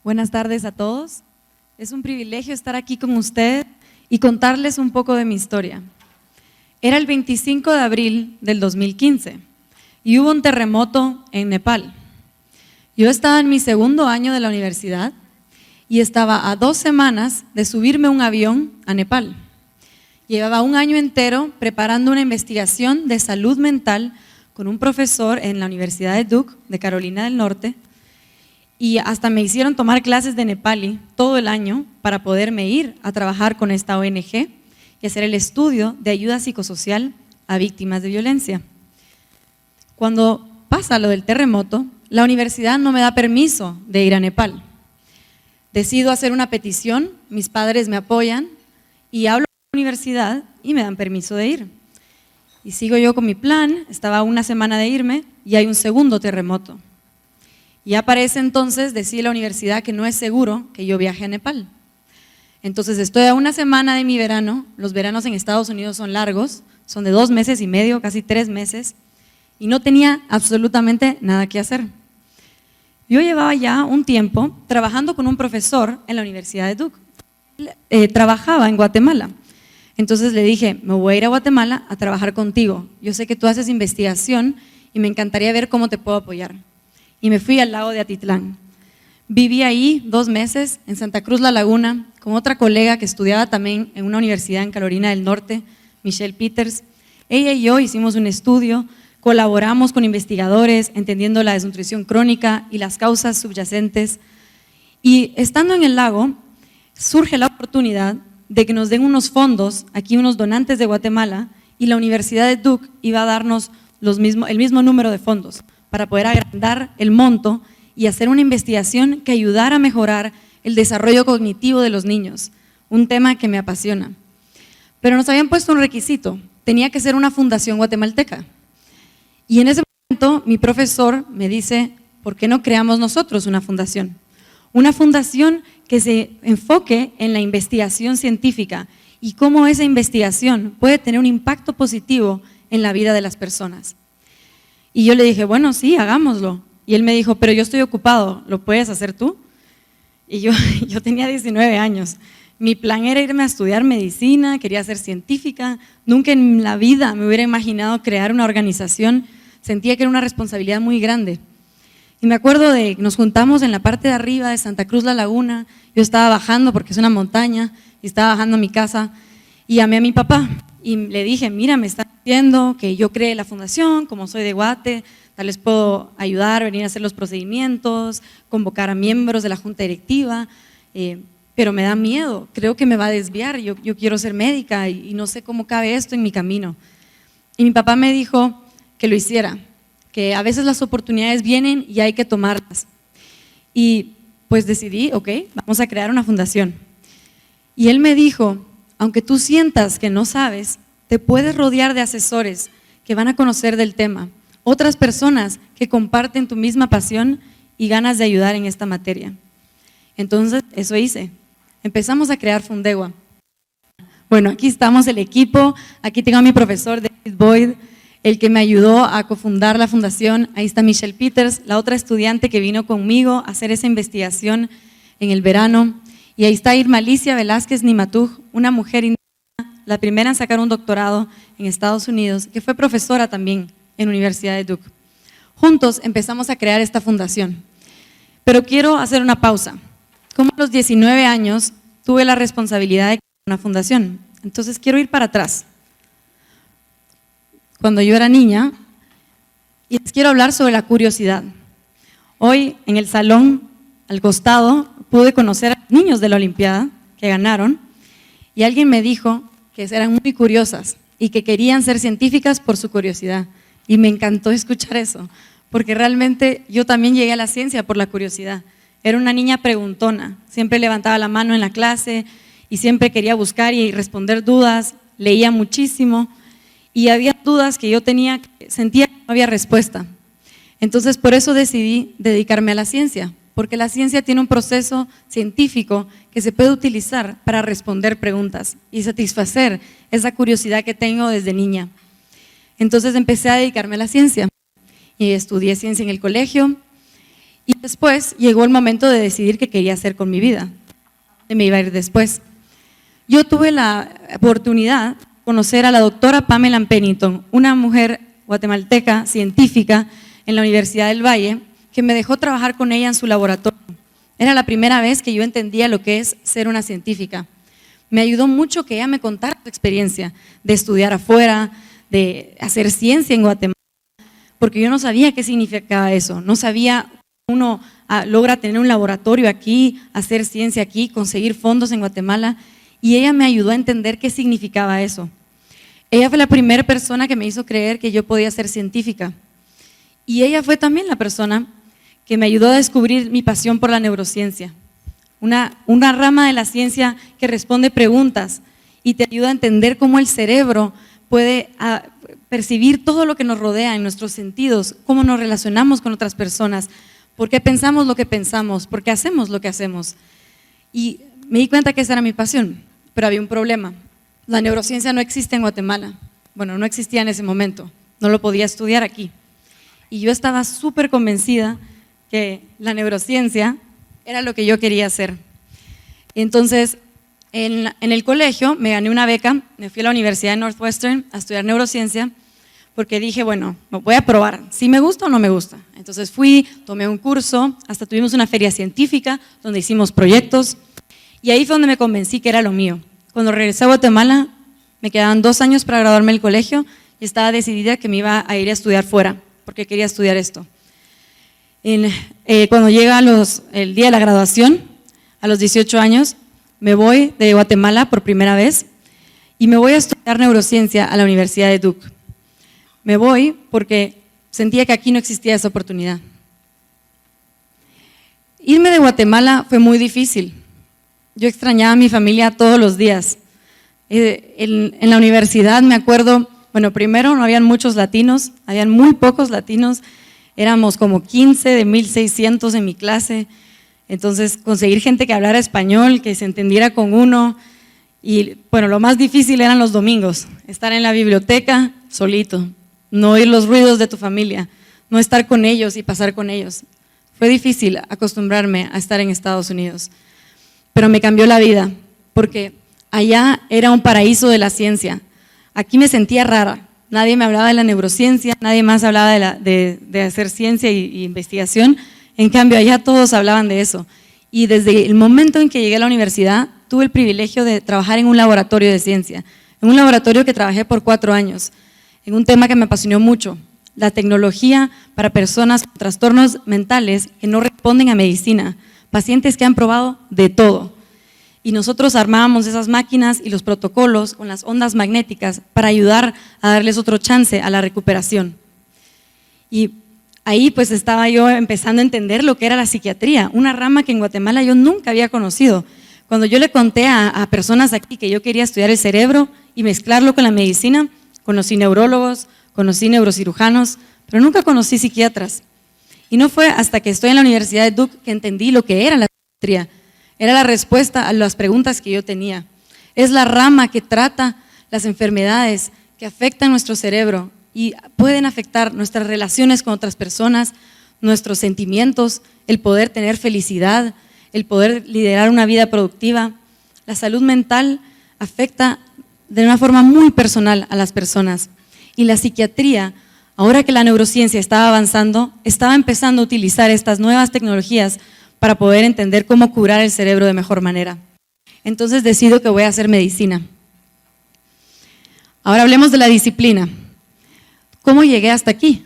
Buenas tardes a todos. Es un privilegio estar aquí con ustedes y contarles un poco de mi historia. Era el 25 de abril del 2015 y hubo un terremoto en Nepal. Yo estaba en mi segundo año de la universidad y estaba a 2 semanas de subirme a un avión a Nepal. Llevaba un año entero preparando una investigación de salud mental con un profesor en la Universidad de Duke, de Carolina del Norte, y hasta me hicieron tomar clases de nepalí todo el año para poderme ir a trabajar con esta ONG y hacer el estudio de ayuda psicosocial a víctimas de violencia. Cuando pasa lo del terremoto, la universidad no me da permiso de ir a Nepal. Decido hacer una petición, mis padres me apoyan y hablo con la universidad y me dan permiso de ir. Y sigo yo con mi plan, estaba a 1 semana de irme y hay un segundo terremoto. Y aparece entonces decir la universidad que no es seguro que yo viaje a Nepal. Entonces estoy a 1 semana de mi verano, los veranos en Estados Unidos son largos, son de 2 meses y medio, casi 3 meses, y no tenía absolutamente nada que hacer. Yo llevaba ya un tiempo trabajando con un profesor en la Universidad de Duke. Él trabajaba en Guatemala. Entonces le dije, me voy a ir a Guatemala a trabajar contigo. Yo sé que tú haces investigación y me encantaría ver cómo te puedo apoyar. Y me fui al lago de Atitlán. Viví ahí 2 meses en Santa Cruz La Laguna con otra colega que estudiaba también en una universidad en Carolina del Norte, Michelle Peters. Ella y yo hicimos un estudio, colaboramos con investigadores entendiendo la desnutrición crónica y las causas subyacentes. Y estando en el lago, surge la oportunidad de que nos den unos fondos, aquí unos donantes de Guatemala, y la Universidad de Duke iba a darnos el mismo número de fondos para poder agrandar el monto y hacer una investigación que ayudara a mejorar el desarrollo cognitivo de los niños, un tema que me apasiona. Pero nos habían puesto un requisito, tenía que ser una fundación guatemalteca. Y en ese momento mi profesor me dice, ¿por qué no creamos nosotros una fundación? Una fundación que se enfoque en la investigación científica y cómo esa investigación puede tener un impacto positivo en la vida de las personas. Y yo le dije, bueno, sí, hagámoslo. Y él me dijo, pero yo estoy ocupado, ¿lo puedes hacer tú? Y yo tenía 19 años. Mi plan era irme a estudiar medicina, quería ser científica. Nunca en la vida me hubiera imaginado crear una organización. Sentía que era una responsabilidad muy grande. Y me acuerdo de que nos juntamos en la parte de arriba de Santa Cruz La Laguna. Yo estaba bajando porque es una montaña y estaba bajando a mi casa y llamé a mi papá. Y le dije, mira, me están diciendo que yo creé la fundación, como soy de Guate, tal vez puedo ayudar, venir a hacer los procedimientos, convocar a miembros de la junta directiva, pero me da miedo, creo que me va a desviar, yo quiero ser médica y no sé cómo cabe esto en mi camino. Y mi papá me dijo que lo hiciera, que a veces las oportunidades vienen y hay que tomarlas. Y pues decidí, ok, vamos a crear una fundación. Y él me dijo, aunque tú sientas que no sabes, te puedes rodear de asesores que van a conocer del tema, otras personas que comparten tu misma pasión y ganas de ayudar en esta materia. Entonces, eso hice. Empezamos a crear Fundegua. Bueno, aquí estamos el equipo, aquí tengo a mi profesor David Boyd, el que me ayudó a cofundar la fundación, ahí está Michelle Peters, la otra estudiante que vino conmigo a hacer esa investigación en el verano. Y ahí está Irma Alicia Velázquez Nimatuj, una mujer indígena, la primera en sacar un doctorado en Estados Unidos, que fue profesora también en la Universidad de Duke. Juntos empezamos a crear esta fundación. Pero quiero hacer una pausa. Como a los 19 años tuve la responsabilidad de crear una fundación. Entonces quiero ir para atrás. Cuando yo era niña, y les quiero hablar sobre la curiosidad. Hoy en el salón, al costado, pude conocer a niños de la Olimpiada que ganaron y alguien me dijo que eran muy curiosas y que querían ser científicas por su curiosidad. Y me encantó escuchar eso, porque realmente yo también llegué a la ciencia por la curiosidad. Era una niña preguntona, siempre levantaba la mano en la clase y siempre quería buscar y responder dudas, leía muchísimo y había dudas que yo tenía, sentía que no había respuesta. Entonces por eso decidí dedicarme a la ciencia, porque la ciencia tiene un proceso científico que se puede utilizar para responder preguntas y satisfacer esa curiosidad que tengo desde niña. Entonces empecé a dedicarme a la ciencia y estudié ciencia en el colegio Y después llegó el momento de decidir qué quería hacer con mi vida, de me iba a ir después. Yo tuve la oportunidad de conocer a la doctora Pamela Pennington, una mujer guatemalteca, científica, en la Universidad del Valle, que me dejó trabajar con ella en su laboratorio. Era la primera vez que yo entendía lo que es ser una científica. Me ayudó mucho que ella me contara su experiencia de estudiar afuera, de hacer ciencia en Guatemala, porque yo no sabía qué significaba eso, no sabía uno logra tener un laboratorio aquí, hacer ciencia aquí, conseguir fondos en Guatemala, y ella me ayudó a entender qué significaba eso. Ella fue la primera persona que me hizo creer que yo podía ser científica, y ella fue también la persona que me ayudó a descubrir mi pasión por la neurociencia, una rama de la ciencia que responde preguntas y te ayuda a entender cómo el cerebro puede percibir todo lo que nos rodea en nuestros sentidos, cómo nos relacionamos con otras personas, por qué pensamos lo que pensamos, por qué hacemos lo que hacemos. Y me di cuenta que esa era mi pasión, pero había un problema. La neurociencia no existe en Guatemala. Bueno, no existía en ese momento, no lo podía estudiar aquí. Y yo estaba súper convencida que la neurociencia era lo que yo quería hacer. Entonces, en el colegio me gané una beca, me fui a la Universidad de Northwestern a estudiar neurociencia, porque dije, bueno, voy a probar si me gusta o no me gusta. Entonces fui, tomé un curso, hasta tuvimos una feria científica donde hicimos proyectos, y ahí fue donde me convencí que era lo mío. Cuando regresé a Guatemala, me quedaban 2 años para graduarme del colegio y estaba decidida que me iba a ir a estudiar fuera, porque quería estudiar esto. Cuando llega el día de la graduación, a los 18 años, me voy de Guatemala por primera vez y me voy a estudiar neurociencia a la Universidad de Duke. Me voy porque sentía que aquí no existía esa oportunidad. Irme de Guatemala fue muy difícil. Yo extrañaba a mi familia todos los días. En la universidad me acuerdo, bueno, primero no habían muchos latinos, habían muy pocos latinos, éramos como 15 de 1,600 en mi clase, entonces conseguir gente que hablara español, que se entendiera con uno, y bueno, lo más difícil eran los domingos, estar en la biblioteca solito, no oír los ruidos de tu familia, no estar con ellos y pasar con ellos. Fue difícil acostumbrarme a estar en Estados Unidos, pero me cambió la vida, porque allá era un paraíso de la ciencia. Aquí me sentía rara, nadie me hablaba de la neurociencia, nadie más hablaba de hacer ciencia y investigación, en cambio allá todos hablaban de eso. Y desde el momento en que llegué a la universidad, tuve el privilegio de trabajar en un laboratorio de ciencia, en un laboratorio que trabajé por 4 años, en un tema que me apasionó mucho, la tecnología para personas con trastornos mentales que no responden a medicina, pacientes que han probado de todo. Y nosotros armábamos esas máquinas y los protocolos con las ondas magnéticas para ayudar a darles otro chance a la recuperación. Y ahí pues estaba yo empezando a entender lo que era la psiquiatría, una rama que en Guatemala yo nunca había conocido. Cuando yo le conté a personas aquí que yo quería estudiar el cerebro y mezclarlo con la medicina, conocí neurólogos, conocí neurocirujanos, pero nunca conocí psiquiatras. Y no fue hasta que estoy en la Universidad de Duke que entendí lo que era la psiquiatría. Era la respuesta a las preguntas que yo tenía. Es la rama que trata las enfermedades que afectan nuestro cerebro y pueden afectar nuestras relaciones con otras personas, nuestros sentimientos, el poder tener felicidad, el poder liderar una vida productiva. La salud mental afecta de una forma muy personal a las personas. Y la psiquiatría, ahora que la neurociencia estaba avanzando, estaba empezando a utilizar estas nuevas tecnologías para poder entender cómo curar el cerebro de mejor manera. Entonces decido que voy a hacer medicina. Ahora hablemos de la disciplina. ¿Cómo llegué hasta aquí?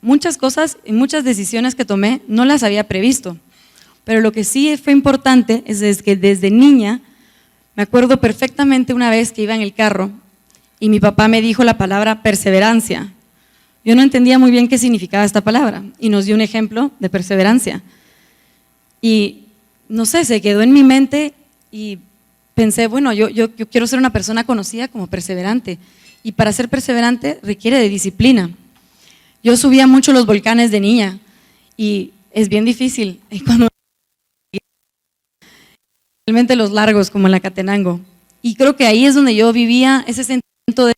Muchas cosas y muchas decisiones que tomé no las había previsto, pero lo que sí fue importante es que desde niña, me acuerdo perfectamente una vez que iba en el carro y mi papá me dijo la palabra perseverancia. Yo no entendía muy bien qué significaba esta palabra y nos dio un ejemplo de perseverancia. Y no sé, se quedó en mi mente y pensé, bueno, yo quiero ser una persona conocida como perseverante y para ser perseverante requiere de disciplina. Yo subía mucho los volcanes de niña y es bien difícil, especialmente los largos como la Catenango, y creo que ahí es donde yo vivía ese sentimiento de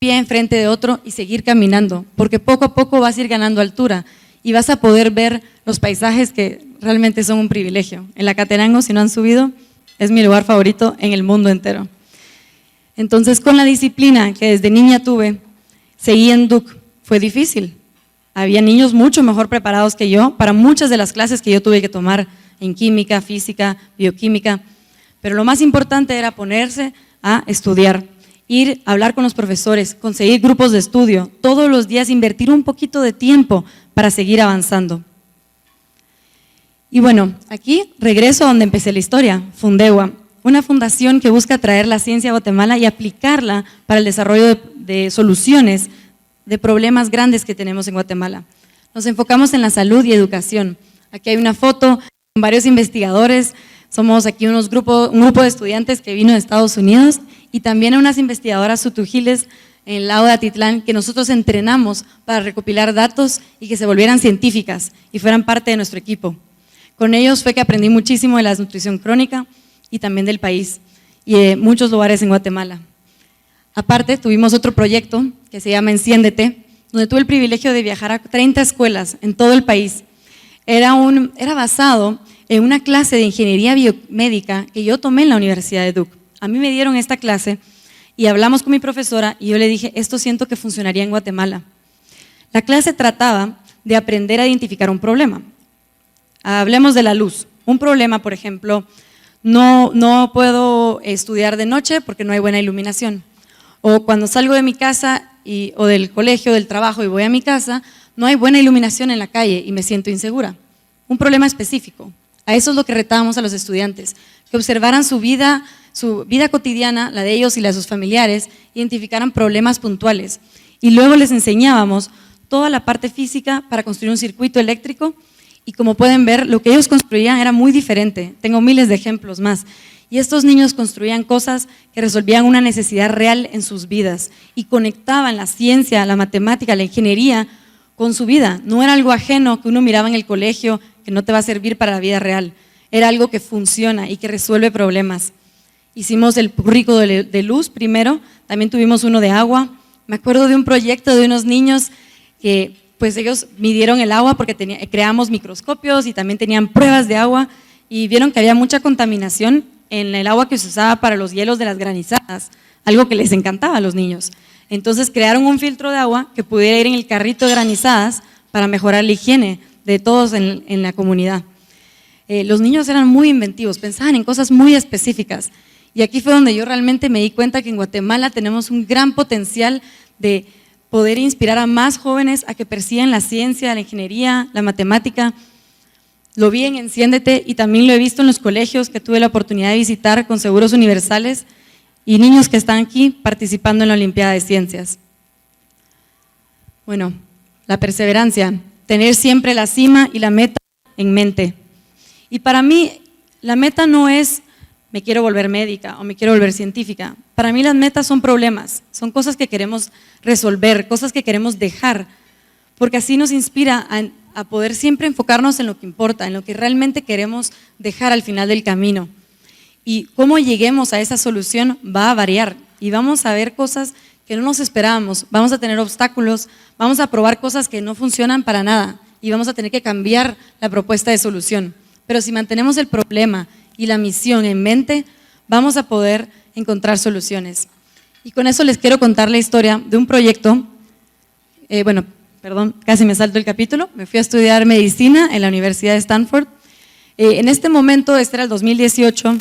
pie enfrente de otro y seguir caminando, porque poco a poco vas a ir ganando altura y vas a poder ver los paisajes que realmente son un privilegio. En la Catenango, si no han subido, es mi lugar favorito en el mundo entero. Entonces, con la disciplina que desde niña tuve, seguí en Duke. Fue difícil. Había niños mucho mejor preparados que yo para muchas de las clases que yo tuve que tomar en química, física, bioquímica, pero lo más importante era ponerse a estudiar, ir a hablar con los profesores, conseguir grupos de estudio, todos los días invertir un poquito de tiempo para seguir avanzando. Y bueno, aquí regreso a donde empecé la historia, Fundewa, una fundación que busca traer la ciencia a Guatemala y aplicarla para el desarrollo de soluciones de problemas grandes que tenemos en Guatemala. Nos enfocamos en la salud y educación. Aquí hay una foto con varios investigadores, somos aquí un grupo de estudiantes que vino de Estados Unidos y también unas investigadoras sutujiles en el lago de Atitlán que nosotros entrenamos para recopilar datos y que se volvieran científicas y fueran parte de nuestro equipo. Con ellos fue que aprendí muchísimo de la desnutrición crónica y también del país y de muchos lugares en Guatemala. Aparte, tuvimos otro proyecto que se llama Enciéndete, donde tuve el privilegio de viajar a 30 escuelas en todo el país. Era basado en una clase de ingeniería biomédica que yo tomé en la Universidad de Duke. A mí me dieron esta clase y hablamos con mi profesora y yo le dije, esto siento que funcionaría en Guatemala. La clase trataba de aprender a identificar un problema. Hablemos de la luz. Un problema, por ejemplo, no puedo estudiar de noche porque no hay buena iluminación. O cuando salgo de mi casa o del colegio, del trabajo y voy a mi casa, no hay buena iluminación en la calle y me siento insegura. Un problema específico. A eso es lo que retábamos a los estudiantes, que observaran su vida cotidiana, la de ellos y la de sus familiares, identificaran problemas puntuales. Y luego les enseñábamos toda la parte física para construir un circuito eléctrico y como pueden ver, lo que ellos construían era muy diferente. Tengo miles de ejemplos más. Y estos niños construían cosas que resolvían una necesidad real en sus vidas y conectaban la ciencia, la matemática, la ingeniería con su vida. No era algo ajeno que uno miraba en el colegio que no te va a servir para la vida real. Era algo que funciona y que resuelve problemas. Hicimos el currículo de luz primero, también tuvimos uno de agua. Me acuerdo de un proyecto de unos niños que pues ellos midieron el agua porque creamos microscopios y también tenían pruebas de agua y vieron que había mucha contaminación en el agua que se usaba para los hielos de las granizadas, algo que les encantaba a los niños. Entonces crearon un filtro de agua que pudiera ir en el carrito de granizadas para mejorar la higiene de todos en la comunidad. Los niños eran muy inventivos, pensaban en cosas muy específicas y aquí fue donde yo realmente me di cuenta que en Guatemala tenemos un gran potencial de poder inspirar a más jóvenes a que persigan la ciencia, la ingeniería, la matemática. Lo vi en Enciéndete y también lo he visto en los colegios que tuve la oportunidad de visitar con seguros universales y niños que están aquí participando en la Olimpiada de Ciencias. Bueno, la perseverancia, tener siempre la cima y la meta en mente. Y para mí la meta no es me quiero volver médica o me quiero volver científica. Para mí las metas son problemas, son cosas que queremos resolver, cosas que queremos dejar, porque así nos inspira a poder siempre enfocarnos en lo que importa, en lo que realmente queremos dejar al final del camino. Y cómo lleguemos a esa solución va a variar y vamos a ver cosas que no nos esperábamos, vamos a tener obstáculos, vamos a probar cosas que no funcionan para nada y vamos a tener que cambiar la propuesta de solución. Pero si mantenemos el problema y la misión en mente, vamos a poder encontrar soluciones. Y con eso les quiero contar la historia de un proyecto, casi me salto el capítulo, me fui a estudiar medicina en la Universidad de Stanford. En este momento, este era el 2018,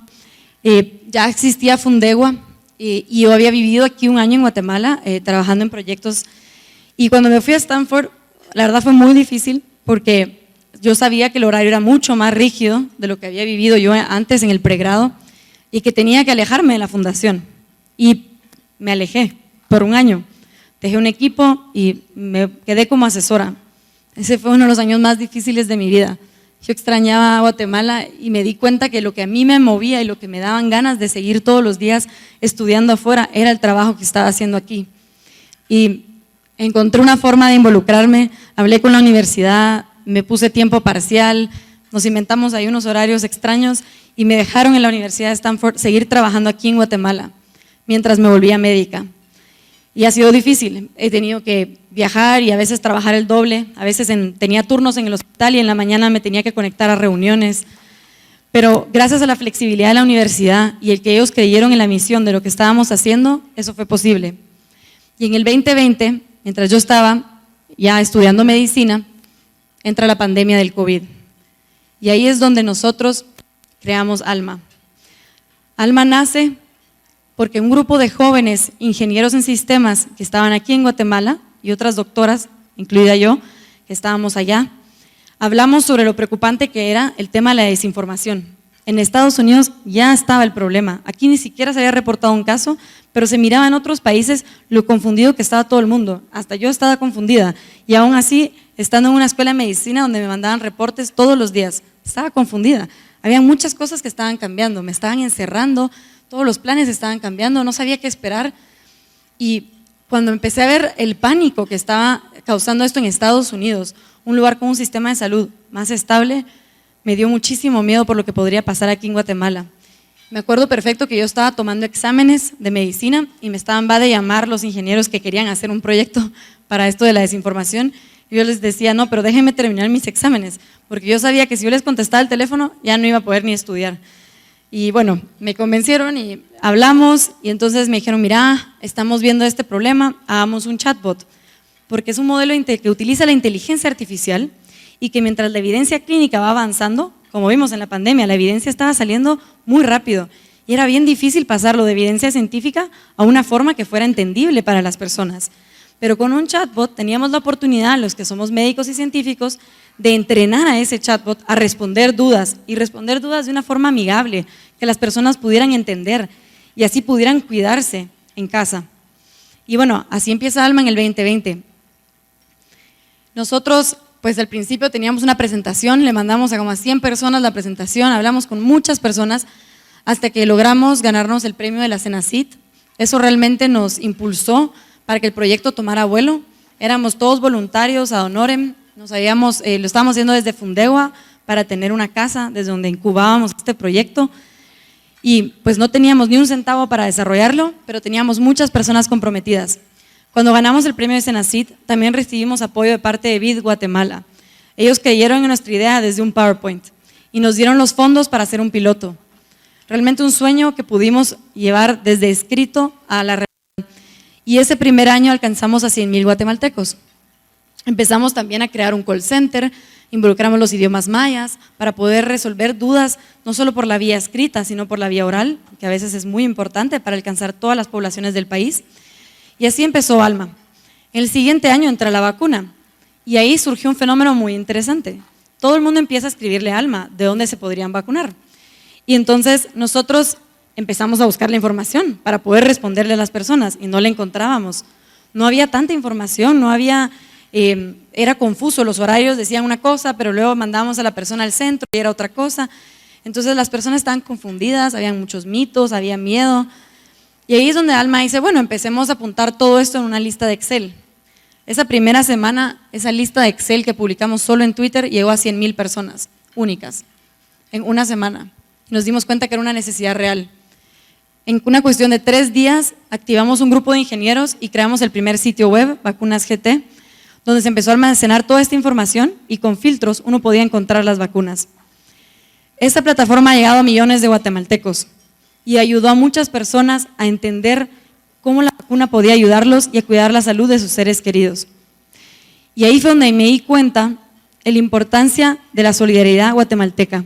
ya existía Fundewa y yo había vivido aquí un año en Guatemala trabajando en proyectos y cuando me fui a Stanford, la verdad fue muy difícil porque yo sabía que el horario era mucho más rígido de lo que había vivido yo antes en el pregrado y que tenía que alejarme de la fundación. Y me alejé por un año. Dejé un equipo y me quedé como asesora. Ese fue uno de los años más difíciles de mi vida. Yo extrañaba a Guatemala y me di cuenta que lo que a mí me movía y lo que me daban ganas de seguir todos los días estudiando afuera era el trabajo que estaba haciendo aquí. Y encontré una forma de involucrarme, hablé con la universidad, me puse tiempo parcial, nos inventamos ahí unos horarios extraños y me dejaron en la Universidad de Stanford seguir trabajando aquí en Guatemala mientras me volvía médica. Y ha sido difícil, he tenido que viajar y a veces trabajar el doble, a veces tenía turnos en el hospital y en la mañana me tenía que conectar a reuniones, pero gracias a la flexibilidad de la universidad y el que ellos creyeron en la misión de lo que estábamos haciendo, eso fue posible. Y en el 2020, mientras yo estaba ya estudiando medicina, entra la pandemia del COVID. Y ahí es donde nosotros creamos Alma. Alma nace porque un grupo de jóvenes ingenieros en sistemas que estaban aquí en Guatemala y otras doctoras, incluida yo, que estábamos allá, hablamos sobre lo preocupante que era el tema de la desinformación. En Estados Unidos ya estaba el problema, aquí ni siquiera se había reportado un caso, pero se miraba en otros países lo confundido que estaba todo el mundo, hasta yo estaba confundida y aún así, estando en una escuela de medicina donde me mandaban reportes todos los días, estaba confundida, había muchas cosas que estaban cambiando, me estaban encerrando, todos los planes estaban cambiando, no sabía qué esperar y cuando empecé a ver el pánico que estaba causando esto en Estados Unidos, un lugar con un sistema de salud más estable, me dio muchísimo miedo por lo que podría pasar aquí en Guatemala. Me acuerdo perfecto que yo estaba tomando exámenes de medicina y me estaban de llamar los ingenieros que querían hacer un proyecto para esto de la desinformación y yo les decía, no, pero déjenme terminar mis exámenes, porque yo sabía que si yo les contestaba el teléfono ya no iba a poder ni estudiar. Y bueno, me convencieron y hablamos y entonces me dijeron, mira, estamos viendo este problema, hagamos un chatbot, porque es un modelo que utiliza la inteligencia artificial y que mientras la evidencia clínica va avanzando, como vimos en la pandemia, la evidencia estaba saliendo muy rápido y era bien difícil pasarlo de evidencia científica a una forma que fuera entendible para las personas. Pero con un chatbot teníamos la oportunidad, los que somos médicos y científicos, de entrenar a ese chatbot a responder dudas y responder dudas de una forma amigable, que las personas pudieran entender y así pudieran cuidarse en casa. Y bueno, así empieza Alma en el 2020. Nosotros, pues al principio teníamos una presentación, le mandamos a como a 100 personas la presentación, hablamos con muchas personas hasta que logramos ganarnos el premio de la Cenacit. Eso realmente nos impulsó para que el proyecto tomara vuelo. Éramos todos voluntarios ad honorem, lo estábamos haciendo desde Fundegua para tener una casa desde donde incubábamos este proyecto y pues no teníamos ni un centavo para desarrollarlo, pero teníamos muchas personas comprometidas. Cuando ganamos el premio de Cenacit, también recibimos apoyo de parte de BID Guatemala. Ellos creyeron en nuestra idea desde un PowerPoint y nos dieron los fondos para hacer un piloto. Realmente un sueño que pudimos llevar desde escrito a la realidad. Y ese primer año alcanzamos a 100,000 guatemaltecos. Empezamos también a crear un call center, involucramos los idiomas mayas para poder resolver dudas no solo por la vía escrita, sino por la vía oral, que a veces es muy importante para alcanzar todas las poblaciones del país. Y así empezó Alma. El siguiente año entra la vacuna y ahí surgió un fenómeno muy interesante. Todo el mundo empieza a escribirle a Alma de dónde se podrían vacunar. Y entonces nosotros empezamos a buscar la información para poder responderle a las personas y no la encontrábamos. No había tanta información, no había… era confuso, los horarios decían una cosa, pero luego mandábamos a la persona al centro y era otra cosa. Entonces las personas estaban confundidas, había muchos mitos, había miedo. Y ahí es donde Alma dice, bueno, empecemos a apuntar todo esto en una lista de Excel. Esa primera semana, esa lista de Excel que publicamos solo en Twitter llegó a 100,000 personas únicas, en una semana. Nos dimos cuenta que era una necesidad real. En una cuestión de 3 días, activamos un grupo de ingenieros y creamos el primer sitio web, Vacunas GT, donde se empezó a almacenar toda esta información y con filtros uno podía encontrar las vacunas. Esta plataforma ha llegado a millones de guatemaltecos y ayudó a muchas personas a entender cómo la vacuna podía ayudarlos y a cuidar la salud de sus seres queridos. Y ahí fue donde me di cuenta de la importancia de la solidaridad guatemalteca,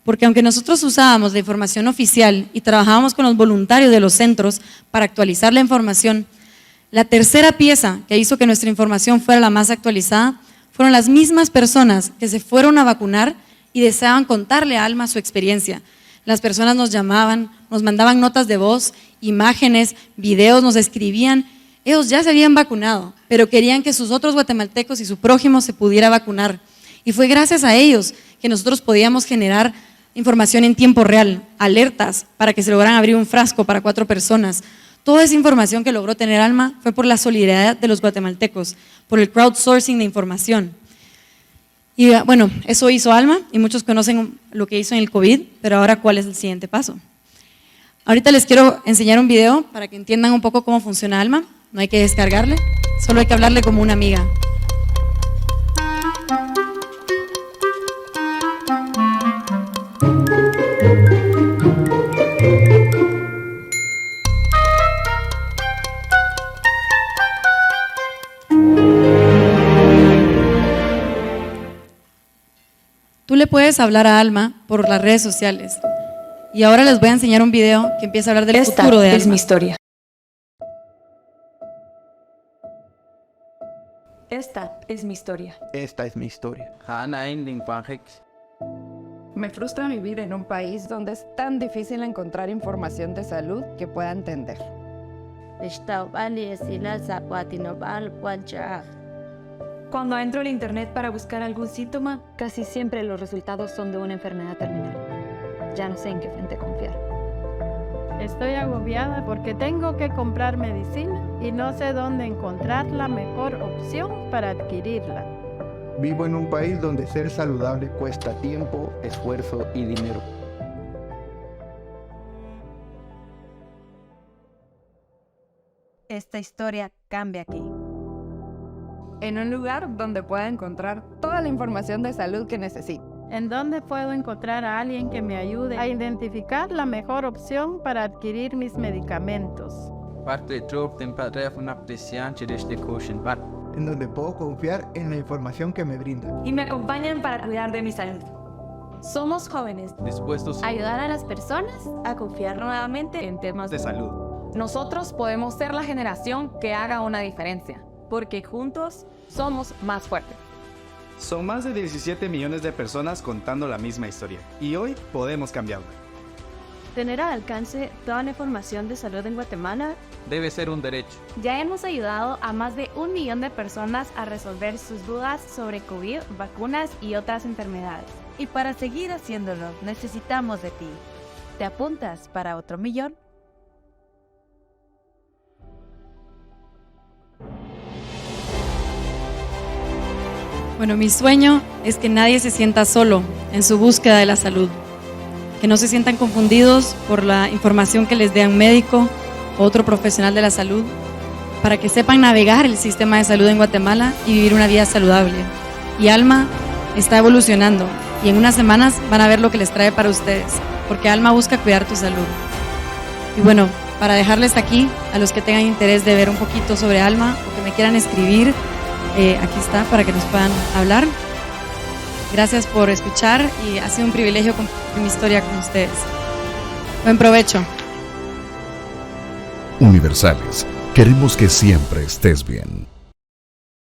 porque aunque nosotros usábamos la información oficial y trabajábamos con los voluntarios de los centros para actualizar la información, la tercera pieza que hizo que nuestra información fuera la más actualizada fueron las mismas personas que se fueron a vacunar y deseaban contarle a Alma su experiencia. Las personas nos llamaban, nos mandaban notas de voz, imágenes, videos, nos escribían. Ellos ya se habían vacunado, pero querían que sus otros guatemaltecos y su prójimo se pudiera vacunar. Y fue gracias a ellos que nosotros podíamos generar información en tiempo real, alertas para que se lograran abrir un frasco para 4 personas. Toda esa información que logró tener Alma fue por la solidaridad de los guatemaltecos, por el crowdsourcing de información. Y bueno, eso hizo Alma y muchos conocen lo que hizo en el COVID, pero ahora ¿cuál es el siguiente paso? Ahorita les quiero enseñar un video para que entiendan un poco cómo funciona Alma. No hay que descargarle, solo hay que hablarle como una amiga. Tú le puedes hablar a Alma por las redes sociales. Y ahora les voy a enseñar un video que empieza a hablar del futuro de Alma. Esta es mi historia. Esta es mi historia. Esta es mi historia. Me frustra vivir en un país donde es tan difícil encontrar información de salud que pueda entender. Cuando entro al internet para buscar algún síntoma, Casi siempre los resultados son de una enfermedad terminal. Ya no sé en qué fuente confiar. Estoy agobiada porque tengo que comprar medicina y no sé dónde encontrar la mejor opción para adquirirla. Vivo en un país donde ser saludable cuesta tiempo, esfuerzo y dinero. Esta historia cambia aquí. En un lugar donde pueda encontrar toda la información de salud que necesito. ¿En dónde puedo encontrar a alguien que me ayude a identificar la mejor opción para adquirir mis medicamentos? En donde puedo confiar en la información que me brindan. y me acompañan para cuidar de mi salud. Somos jóvenes dispuestos a ayudar a las personas a confiar nuevamente en temas de salud. Nosotros podemos ser la generación que haga una diferencia, porque juntos somos más fuertes. Son más de 17 millones de personas contando la misma historia, y hoy podemos cambiarla. Tener al alcance toda la información de salud en Guatemala Debe ser un derecho. Ya hemos ayudado a más de 1 millón de personas a resolver sus dudas sobre COVID, vacunas y otras enfermedades. Y para seguir haciéndolo, necesitamos de ti. ¿Te apuntas para otro millón? Bueno, mi sueño es que nadie se sienta solo en su búsqueda de la salud. Que no se sientan confundidos por la información que les dé un médico o otro profesional de la salud, para que sepan navegar el sistema de salud en Guatemala y vivir una vida saludable. Y Alma está evolucionando y en unas semanas van a ver lo que les trae para ustedes, porque Alma busca cuidar tu salud. Y bueno, para dejarles aquí, a los que tengan interés de ver un poquito sobre Alma o que me quieran escribir, aquí está para que nos puedan hablar. Gracias por escuchar y ha sido un privilegio compartir mi historia con ustedes. Buen provecho. Universales, queremos que siempre estés bien.